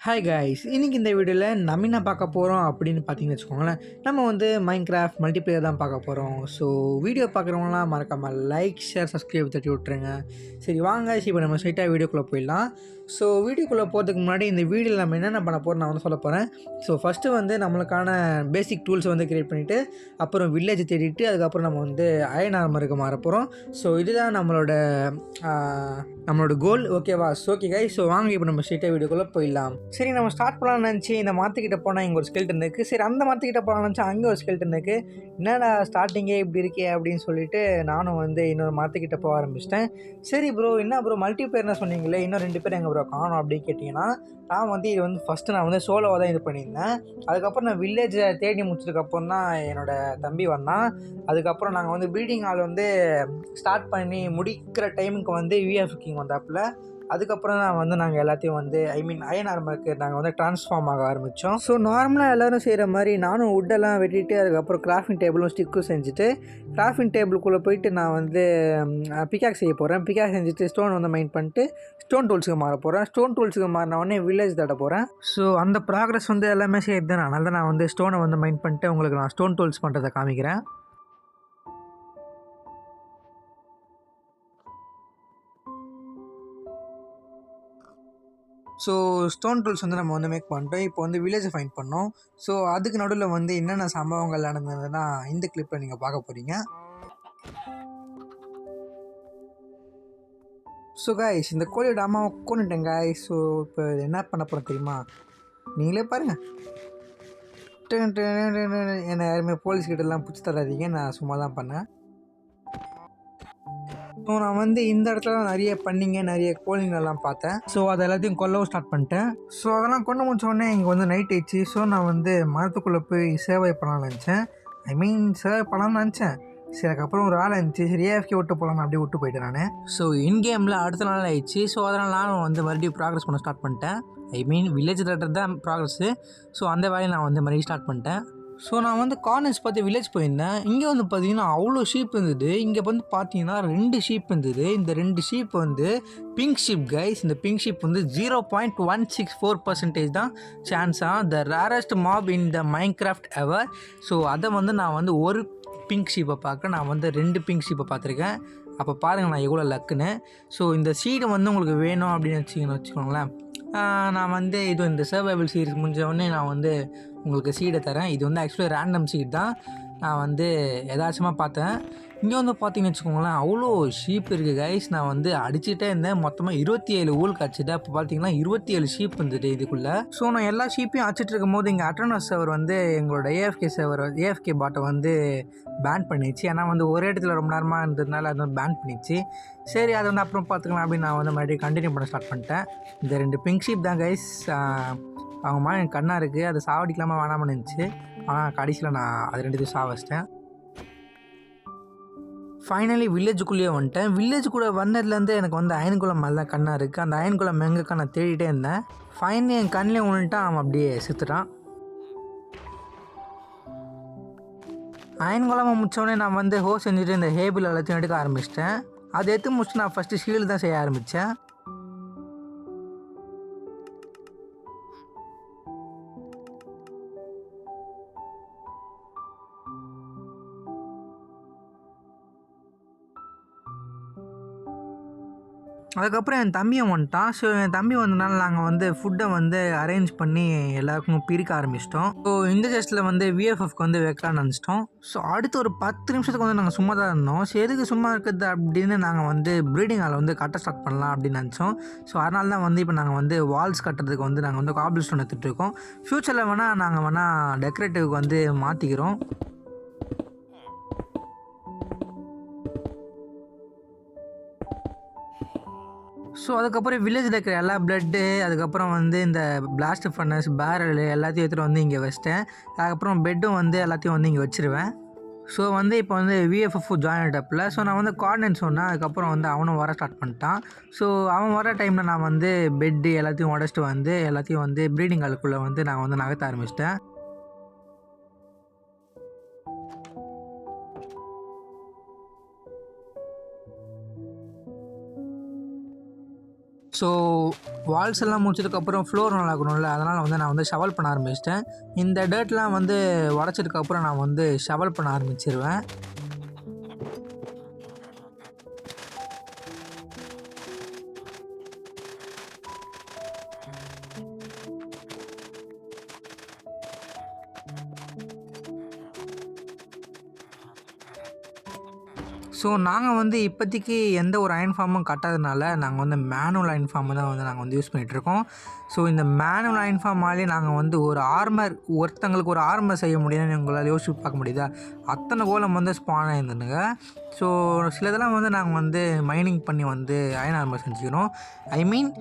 Hi guys, இன்னைக்கு இந்த வீடியோவில் நம்ம என்ன பார்க்க போகிறோம் அப்படின்னு பார்த்தீங்கன்னு வச்சுக்கோங்களேன். நம்ம வந்து மைன்கிராஃப்ட் மல்டிப்ளேயர் தான் பார்க்க போகிறோம். ஸோ வீடியோ பார்க்குறவங்களாம் மறக்காமல் லைக், ஷேர், சப்ஸ்கிரைப் தட்டி விட்ருங்க. சரி வாங்க, இப்போ நம்ம ஸ்ட்ரைட்டாக வீடியோக்குள்ளே போயிடலாம். ஸோ வீடியோக்குள்ளே போகிறதுக்கு முன்னாடி இந்த வீடியோவில் நம்ம என்னென்ன பண்ண போகிறோம் நான் வந்து சொல்ல போகிறேன். ஸோ ஃபஸ்ட்டு வந்து நம்மளுக்கான பேசிக் டூல்ஸை வந்து க்ரியேட் பண்ணிவிட்டு, அப்புறம் வில்லேஜ் தேடிட்டு, அதுக்கப்புறம் நம்ம வந்து அயன் ஆர்மருக்கு மாற போகிறோம். ஸோ இதுதான் நம்மளோட கோல். ஓகேவா? ஓகே கைஸ், ஸோ வாங்க இப்போ நம்ம ஸ்ட்ரைட்டாக வீடியோக்குள்ளே போயிடலாம். சரி, நம்ம ஸ்டார்ட் பண்ணலாம்னு நினச்சி இந்த மரத்துக்கிட்ட போனால் இங்கே ஒரு ஸ்கெல்டன் இருக்குது. சரி, அந்த மரத்துக்கிட்ட போகலான்னு நினச்சா அங்கே ஒரு ஸ்கெல்டன் இருக்குது. என்னடா ஸ்டார்டிங்கே இப்படி இருக்கே அப்படின்னு சொல்லிட்டு நானும் வந்து இன்னொரு மரத்துக்கிட்ட போக ஆரம்பிச்சிட்டேன். சரி ப்ரோ, என்ன ப்ரோ மல்டிப்ளேயர்னு சொன்னீங்களே, இன்னும் 2 பேர் எங்கே ப்ரோ காணோம் அப்படின்னு கேட்டிங்கன்னா, நான் வந்து இது வந்து ஃபஸ்ட்டு நான் வந்து சோலோவாக தான் இது பண்ணியிருந்தேன். அதுக்கப்புறம் நான் வில்லேஜை தேடி முடிச்சதுக்கப்புறம் தான் என்னோடய தம்பி வந்தான். அதுக்கப்புறம் நாங்கள் வந்து ப்ரீடிங் ஹால் வந்து ஸ்டார்ட் பண்ணி முடிக்கிற டைமுக்கு வந்து விஎஃப் கிங் வந்தாப்புல. அதுக்கப்புறம் தான் வந்து நாங்கள் எல்லாத்தையும் வந்து அயன் ஆர்மருக்கு நாங்கள் வந்து ட்ரான்ஸ்ஃபார்ம் ஆக ஆரம்பித்தோம். ஸோ நார்மலாக எல்லோரும் செய்கிற மாதிரி நானும் வுட்டெல்லாம் வெட்டிட்டு, அதுக்கப்புறம் கிராஃப்டிங் டேபிளும் ஸ்டிக்கும் செஞ்சுட்டு, கிராஃப்டிங் டேபிளுக்குள்ளே போயிட்டு நான் வந்து பிக்காக் செய்ய போகிறேன். பிக்காக் செஞ்சுட்டு ஸ்டோன் வந்து மைண்ட் பண்ணிட்டு ஸ்டோன் டூல்ஸுக்கு மாற போகிறேன். ஸ்டோன் டூல்ஸுக்கு மாறின உடனே வில்லேஜ் தட்ட போகிறேன். ஸோ அந்த ப்ராக்ரஸ் வந்து எல்லாமே செய்யுது தான். அதனால தான் நான் வந்து ஸ்டோனை வந்து மைண்ட் பண்ணிட்டு உங்களுக்கு நான் ஸ்டோன் டூல்ஸ் பண்ணுறதை காமிக்கிறேன். ஸோ ஸ்டோன் டூல்ஸ் வந்து நம்ம வந்து மேக் பண்ணிட்டோம். இப்போ வந்து வில்லேஜை ஃபைண்ட் பண்ணோம். ஸோ அதுக்கு நடுவில் வந்து என்னென்ன சம்பவங்கள் நடந்ததுன்னா இந்த கிளிப்பில் நீங்கள் பார்க்க போகிறீங்க. ஸோ காய்ஸ், இந்த கோழியோட அம்மாவை கொண்டுட்டேன் காய்ஸ். ஸோ இப்போ என்ன பண்ண போகிறோம் தெரியுமா? நீங்களே பாருங்கள். என்னை யாருமே போலீஸ்கிட்டலாம் பிடிச்சி தராதீங்க, நான் சும்மா தான் பண்ணேன். ஸோ நான் வந்து இந்த இடத்துல நிறைய பண்ணிங்க, நிறைய கோழிங்கெல்லாம் பார்த்தேன். ஸோ அது எல்லாத்தையும் கொல்லவும் ஸ்டார்ட் பண்ணிட்டேன். ஸோ அதெல்லாம் கொண்டு முடிச்சோடனே இங்கே வந்து நைட் ஆயிடுச்சு. ஸோ நான் வந்து மரத்துக்குள்ளே போய் சேவை பண்ணலாம்னு நினச்சேன். சேவை பண்ணலாம்னு நினச்சேன். சரி, அதுக்கப்புறம் ஒரு வேலை இருந்துச்சு. சரி, ஏஎஃப்கே விட்டு போகலான்னு அப்படியே விட்டு போயிட்டேன் நான். ஸோ இன்கேமில் அடுத்த நாள் ஆயிடுச்சு. ஸோ அதனால் நானும் வந்து மறுபடியும் ப்ராக்ரஸ் பண்ண ஸ்டார்ட் பண்ணிட்டேன். வில்லேஜ் தட்டுறது தான் ப்ராக்ரஸ்ஸு. ஸோ அந்த வேலையை நான் வந்து மறுபடியும் ஸ்டார்ட் பண்ணிட்டேன். ஸோ நான் வந்து கார்னர்ஸ் பார்த்து வில்லேஜ் போயிருந்தேன். இங்கே வந்து பார்த்தீங்கன்னா அவ்வளோ ஷீப் இருந்தது. இங்கே வந்து பார்த்தீங்கன்னா 2 ஷீப் இருந்தது. இந்த 2 ஷீப் வந்து பிங்க் ஷீப் கைஸ். இந்த பிங்க் ஷீப் வந்து 0.164% தான் சான்ஸாக the rarest mob in the Minecraft ever. So அதை வந்து நான் வந்து ஒரு பிங்க் ஷீப்பை பார்க்க நான் வந்து 2 பிங்க் ஷீப்பை பார்த்துருக்கேன். அப்போ பாருங்கள் நான் எவ்வளோ லக்குன்னு. ஸோ இந்த சீடு வந்து உங்களுக்கு வேணும் அப்படின்னு வச்சுக்கோங்களேன். நான் வந்து இந்த சர்வைவல் சீரிஸ் முடிஞ்சவொடனே நான் வந்து உங்களுக்கு சீடை தரேன். இது வந்து ஆக்சுவலி ரேண்டம் சீட் தான். நான் வந்து எதாச்சுமாக பார்த்தேன். இங்கே வந்து பார்த்தீங்கன்னு வச்சுக்கோங்களேன், அவ்வளோ ஷீப் இருக்குது கைஸ். நான் வந்து அடிச்சுட்டே இருந்தேன். மொத்தமாக 27 ஊல் கிடச்சிது. அப்போ பார்த்தீங்கன்னா 27 ஷீப் இருந்தது இதுக்குள்ளே. ஸோ நான் எல்லா ஷீப்பையும் அடிச்சிட்டு இருக்கும் போது இங்கே அட்ரனஸ் சர்வர் வந்து எங்களோட ஏஎஃப்கே பாட்டை வந்து பேன் பண்ணிடுச்சு. ஏன்னா வந்து ஒரே இடத்துல ரொம்ப நேரமாக இருந்ததுனால அது வந்து பேன் பண்ணிடுச்சு. சரி, அதை வந்து அப்புறம் பார்த்துக்கலாம் அப்படின்னு நான் வந்து மறுபடியும் கண்டினியூ பண்ண ஸ்டார்ட் பண்ணிட்டேன். இந்த 2 பிங்க் ஷீப் தான் கைஸ். அவங்க மாதிரி எனக்கு கண்ணாக இருக்குது. அதை சாவடிக்கலாமா வேணாமல் இருந்துச்சு. ஆனால் கடைசியில் நான் அது 2 சாவச்சிட்டேன். ஃபைனலி வில்லேஜுக்குள்ளேயே வந்துட்டேன். வில்லேஜ் கூட வந்ததுலேருந்து எனக்கு வந்து அயன்குளம் மேலே தான் கண்ணாக இருக்குது. அந்த அயன்குளம் எங்கேக்கா நான் தேடிட்டே இருந்தேன். ஃபைனலி என் கண்ணிலே விழுந்துட்டான். அவன் அப்படியே செத்துட்டான். அயன்குளம் முடித்தோடனே நான் வந்து ஹோஸ் செஞ்சுட்டு இந்த ஹேபிள் எல்லாத்தையும் எடுக்க ஆரம்பிச்சிட்டேன். அதை எடுத்து முடிச்சுட்டு நான் ஃபஸ்ட்டு ஷீல்டு தான் செய்ய ஆரம்பித்தேன். அதுக்கப்புறம் என் தம்பியும் வந்துட்டான். ஸோ என் தம்பி வந்தனால நாங்கள் வந்து ஃபுட்டை வந்து அரேஞ்ச் பண்ணி எல்லாருக்கும் பிரிக்க ஆரம்பிச்சிட்டோம். ஸோ இந்த ஜஸ்ட்டில் வந்து விஎஃப்எஃப்க்கு வந்து வைக்கலான்னு நினச்சிட்டோம். ஸோ அடுத்து ஒரு 10 நிமிஷத்துக்கு வந்து நாங்கள் சும்மா தான் இருந்தோம். ஸோ எதுக்கு சும்மா இருக்குது அப்படின்னு நாங்கள் வந்து ப்ரீடிங் ஹாலை வந்து கட்ட ஸ்டார்ட் பண்ணலாம் அப்படின்னு நினச்சோம். ஸோ அதனால தான் வந்து இப்போ நாங்கள் வந்து வால்ஸ் கட்டுறதுக்கு வந்து நாங்கள் வந்து காபிள் ஸ்டோன் எடுத்துகிட்டு இருக்கோம். ஃப்யூச்சரில் நாங்கள் வேணால் டெக்கரேட்டிவ்க்கு வந்து மாற்றிக்கிறோம். ஸோ அதுக்கப்புறம் வில்லேஜில் இருக்கிற எல்லா பிளட்டு, அதுக்கப்புறம் வந்து இந்த பிளாஸ்ட் ஃபர்னஸ், பேரல் எல்லாத்தையும் எடுத்துகிட்டு வந்து இங்கே வச்சிட்டேன். அதுக்கப்புறம் பெட்டும் வந்து எல்லாத்தையும் வந்து இங்கே வச்சுருவேன். ஸோ வந்து இப்போ வந்து விஎஃப்எஃப் ஜாயின் ஆகிட்டப்பில். ஸோ நான் வந்து கோஆர்டினேட் சொன்னேன். அதுக்கப்புறம் வந்து அவனும் வர ஸ்டார்ட் பண்ணிட்டான். ஸோ அவன் வர டைமில் நான் வந்து பெட்டு எல்லாத்தையும் உடச்சிட்டு வந்து எல்லாத்தையும் வந்து ப்ரீடிங் ஹாலுக்குள்ளே வந்து நான் வந்து நகர்த்த ஆரம்பிச்சிட்டேன். ஸோ வால்ஸ் எல்லாம் முடிச்சதுக்கப்புறம் ஃப்ளோர் நல்லா இருக்கணும்ல, அதனால் வந்து நான் வந்து ஷவல் பண்ண ஆரம்பிச்சிட்டேன். இந்த டர்ட்லாம் வந்து உடச்சதுக்கப்புறம் நான் வந்து ஷவல் பண்ண ஆரம்பிச்சிருவேன். ஸோ நாங்கள் வந்து இப்போதைக்கு எந்த ஒரு அயர்ன் ஃபார்மும் கட்டாததுனால நாங்கள் வந்து மேனுவல் அயர்ன் ஃபார்மை தான் வந்து நாங்கள் வந்து யூஸ் பண்ணிகிட்ருக்கோம். ஸோ இந்த மேனுவல் அயர்ன் ஃபார்மாலே நாங்கள் வந்து ஒரு ஒருத்தங்களுக்கு ஒரு ஆர்மர் செய்ய முடியும்னு உங்களால் யோசிச்சு பார்க்க முடியுதா? அத்தனை கோலம் வந்து ஸ்பான் ஆகிருந்துங்க. ஸோ சிலதெல்லாம் வந்து நாங்கள் வந்து மைனிங் பண்ணி வந்து அயர்ன் ஆர்மர் செஞ்சுக்கிறோம். ஐ மீன்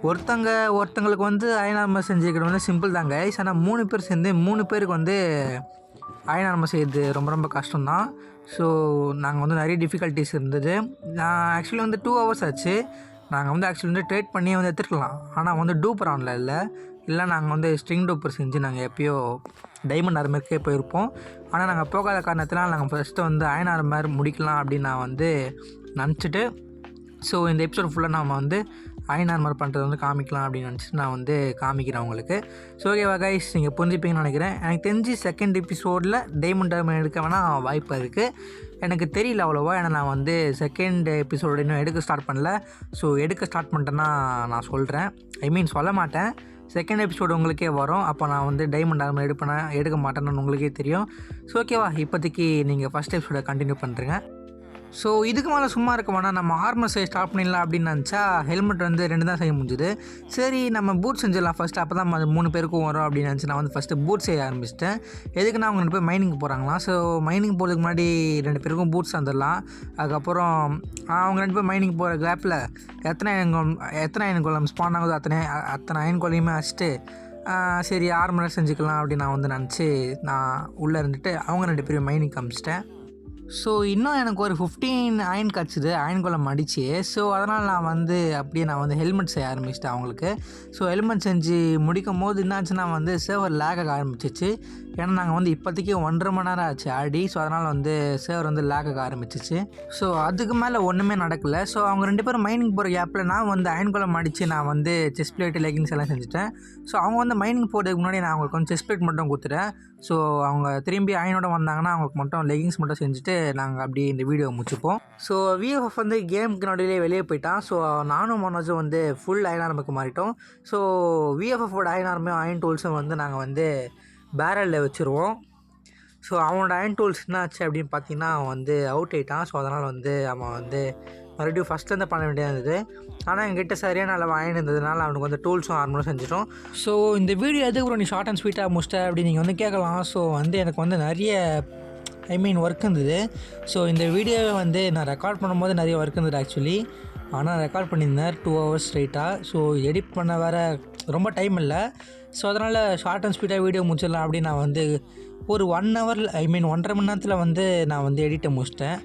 ஒருத்தங்களுக்கு வந்து அயர்ன் ஆர்மர் செஞ்சுக்கிறது வந்து சிம்பிள் தாங்க. ஆனால் 3 பேர் சேர்ந்து 3 பேருக்கு வந்து அயர்ன் ஆர்மர் செய்கிறது ரொம்ப ரொம்ப கஷ்டம்தான். ஸோ நாங்கள் வந்து நிறைய டிஃபிகல்ட்டிஸ் இருந்தது. நான் ஆக்சுவலி வந்து 2 hours ஆச்சு. நாங்கள் வந்து ஆக்சுவலி வந்து ட்ரேட் பண்ணி வந்து எடுத்துருக்கலாம். ஆனால் வந்து டூப்பர் ஆனில் இல்லை நாங்கள் வந்து ஸ்ட்ரிங் டூப்பர் செஞ்சு நாங்கள் எப்போயோ டைமண்ட் ஆர்மருக்கே போயிருப்போம். ஆனால் நாங்கள் போகாத காரணத்தினால் நாங்கள் ஃபஸ்ட்டு வந்து அயர்ன் ஆர்மர் முடிக்கலாம் அப்படின்னு நான் வந்து நினச்சிட்டு, ஸோ இந்த எபிசோட் ஃபுல்லாக நாம் வந்து அயர்ன் ஆர்மர் பண்ணுறது வந்து காமிக்கலாம் அப்படின்னு நினச்சிட்டு நான் வந்து காமிக்கிறேன் உங்களுக்கு. ஸோ ஓகேவா கைஸ், நீங்கள் புரிஞ்சுப்பீங்கன்னு நினைக்கிறேன். எனக்கு தெரிஞ்சு செகண்ட் எபிசோடில் டைமண்ட் ஆர்மர் எடுக்க வேணால் வாய்ப்பு இருக்குது. எனக்கு தெரியல அவ்வளோவா, ஏன்னா நான் வந்து செகண்ட் எபிசோடு இன்னும் எடுக்க ஸ்டார்ட் பண்ணல. ஸோ எடுக்க ஸ்டார்ட் பண்ணிட்டேன்னா நான் சொல்கிறேன். ஐ மீன் சொல்ல மாட்டேன். செகண்ட் எபிசோடு உங்களுக்கே வரும். அப்போ நான் வந்து டைமண்ட் ஆர்மர் எடுக்க மாட்டேன்னு உங்களுக்கே தெரியும். ஸோ ஓகேவா, இப்போதைக்கு நீங்கள் ஃபஸ்ட் எபிசோடை கண்டினியூ பண்ணுறேங்க. ஸோ இதுக்கு மேலே சும்மா இருக்க வேணாம், நம்ம ஆர்மர் செய்ய ஸ்டார்ட் பண்ணிடலாம் அப்படின்னு நினச்சா ஹெல்மெட் வந்து 2 தான் செய்ய முடிஞ்சுது. சரி நம்ம பூட் செஞ்சிடலாம் ஃபஸ்ட்டு, அப்போ தான் 3 பேருக்கும் வரும் அப்படின்னு நினச்சி நான் வந்து ஃபஸ்ட்டு பூட் செய்ய ஆரம்பிச்சிட்டேன். எதுக்குன்னா அவங்க 2 பேர் மைனிங் போகிறாங்களாம். ஸோ மைனிங் போகிறதுக்கு முன்னாடி 2 பேருக்கும் பூட்ஸ் வந்துடலாம். அதுக்கப்புறம் அவங்க 2 பேர் மைனிங் போகிற கேப்பில் எத்தனை அயன் கோலம் ஸ்பான் ஆகுதோ அத்தனை அயன் கோலையுமே வச்சுட்டு சரி ஆர்மர் செஞ்சுக்கலாம் அப்படின்னு நான் வந்து நினச்சி நான் உள்ளே இருந்துட்டு அவங்க 2 பேரும் மைனிங் காமிச்சிட்டேன். ஸோ இன்னும் எனக்கு ஒரு 15 அயன் கிடச்சிது, அயன் கோலம் அடிச்சு. ஸோ அதனால் நான் வந்து ஹெல்மெட் செய்ய ஆரம்பிச்சிட்டேன் அவங்களுக்கு. ஸோ ஹெல்மெட் செஞ்சு முடிக்கும் போது என்னாச்சுன்னா வந்து சர்வர் லேக் ஆக ஆரம்பிச்சிச்சு. ஏன்னா நாங்கள் வந்து இப்போதைக்கு 1.5 மணி நேரம் ஆச்சு ஆடி. ஸோ அதனால் வந்து சர்வர் வந்து லேக் ஆக ஆரம்பிச்சிச்சு. ஸோ அதுக்கு மேலே ஒன்றுமே நடக்கலை. ஸோ அவங்க 2 பேரும் மைனிங் போகிற கேப்பில் நான் வந்து அயன் கோலம் அடித்து நான் வந்து செஸ்ட் பிளேட் லெகிங்ஸ் எல்லாம் செஞ்சுட்டேன். ஸோ அவங்க வந்து மைனிங் போகிறதுக்கு முன்னாடி நான் அவங்களுக்கு வந்து செஸ்ட் பிளேட் மட்டும் கொடுத்துட்டேன். ஸோ அவங்க திரும்பி அயனோட வந்தாங்கன்னா அவங்களுக்கு மட்டும் லெகிங்ஸ் மட்டும் செஞ்சுட்டு நாங்கள் அப்படி இந்த வீடியோ முடிச்சுப்போம். ஸோ விஎஃப்எஃப் வந்து கேமுக்கு நடுவிலே வெளியே போயிட்டான். ஸோ நானும் மனோஜும் வந்து full iron ஆர்மருக்கு மாறிட்டோம். So விஎஃப்எஃபோட iron ஆர்மையும் iron டூல்ஸும் வந்து நாங்கள் வந்து பேரலில் வச்சுருவோம். ஸோ அவனோட அயன் டூல்ஸ் என்ன ஆச்சு அப்படின்னு பார்த்தீங்கன்னா அவன் வந்து அவுட் ஆகிட்டான். ஸோ அதனால் வந்து அவன் வந்து மறுபடியும் ஃபஸ்ட்லேருந்து பண்ண வேண்டியதாக இருந்தது. ஆனால் என்கிட்ட சரியான அளவு அயன் இருந்ததுனால அவனுக்கு வந்து டூல்ஸும் ஆர்மரும் செஞ்சிட்டோம். ஸோ இந்த வீடியோ எதுக்கு அப்புறம் நீ ஷார்ட் அண்ட் ஸ்வீட்டாக முடிச்சிட்ட அப்படின்னு நீங்கள் வந்து கேட்கலாம். ஸோ வந்து எனக்கு வந்து நிறைய ஒர்க் இருந்தது. ஸோ இந்த வீடியோவை வந்து நான் ரெக்கார்ட் பண்ணும்போது நிறைய ஒர்க் இருந்தது ஆக்சுவலி. ஆனால் ரெக்கார்ட் பண்ணியிருந்தேன் 2 hours ஸ்ட்ரைட்டாக. ஸோ எடிட் பண்ண வேறு ரொம்ப டைம் இல்லை. ஸோ அதனால் ஷார்ட் அண்ட் ஸ்வீட்டாக வீடியோ முடிச்சிடலாம் அப்படின்னு நான் வந்து ஒரு 1 hour 1.5 மணி நேரத்தில் வந்து நான் வந்து எடிட்டை முடிச்சிட்டேன்.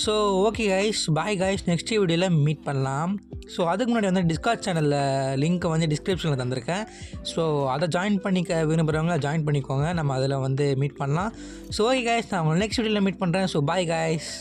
So okay guys, bye guys, next வீடியோவில் மீட் பண்ணலாம். ஸோ அதுக்கு முன்னாடி வந்து டிஸ்கார்ட் சேனலில் லிங்க்கை வந்து டிஸ்கிரிப்ஷனில் தந்திருக்கேன். ஸோ அதை ஜாயின் பண்ணிக்க விரும்புகிறவங்க ஜாயின் பண்ணிக்கோங்க. நம்ம அதில் வந்து மீட் பண்ணலாம். ஸோ ஓகே கைஸ், நான் உங்களை நெக்ஸ்ட் வீடியோவில் மீட் பண்ணுறேன். So bye guys.